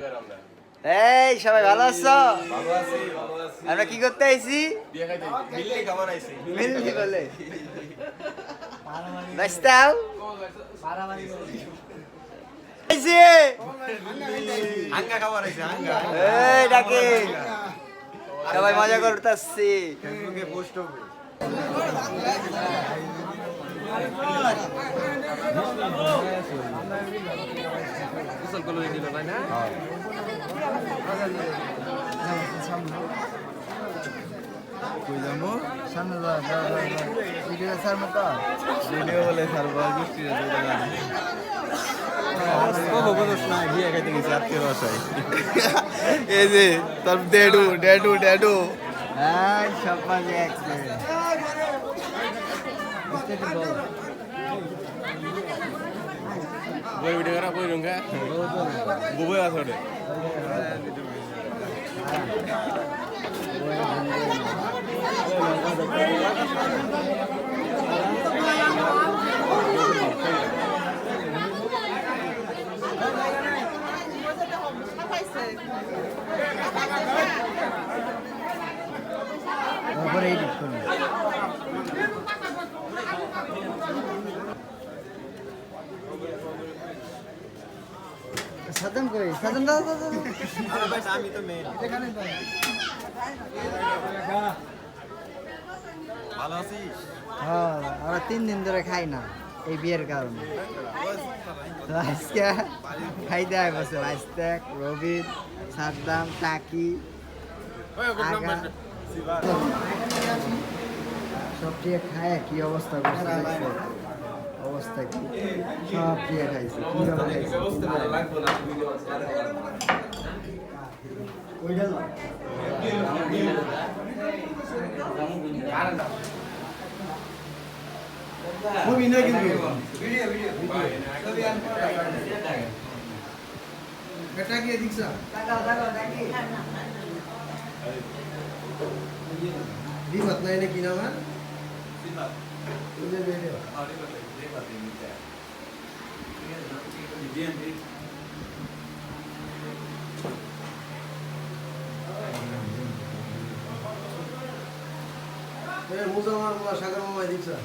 এই সবাই ভালো আছো? ভালো আছি। আমরা কি করতে আইছি? বিয়ে খাইতে মিললি খাবার আইছি। মিললি বলে নাস্তাও আইছি। হাঙ্গা খাবার আইছে হাঙ্গা। এই ডাকে সবাই মজা করতেছি। ফেসবুকে পোস্ট হবে। গোসল করলো দিল তাই না? কই যাবো? সামনে যা ভিডিও স্যার মতো ভিডিও বলে সারবা গোষ্ঠী রে দোকান। বিয়ে খাইতে গেছি আত্মীয় বাসায়। এই যে তোর ড্যাডু হ্যাঁ সব মাঝে একসাথে বই ভিডিও করা বই রঙ্গা বুবই আসলে তারপরে এডিট করুন। সাদম কই সাদম দাদা আমি তো মেয়ে ভালো আছিস হ্যাঁ আমরা 3 দিন ধরে খাই না এই বিয়ের কারণে। তো আজকে খাইতে আয় বসে আজতেক রবিন সাদ্দাম টাকি আগা সব টিয়ে খায় কি অবস্থা করছে দেখছো? অবস্থা কি সব টিয়ে খাইছে কিভাবে খাইছে ওইটা না মুভি না কিন্তু ভিডিও বেটা কি দিছা দাদা দেখি দিমত নাই নাকি না মান দিমত ওই যে ভিডিও মুজামার সাগর মামা দিছা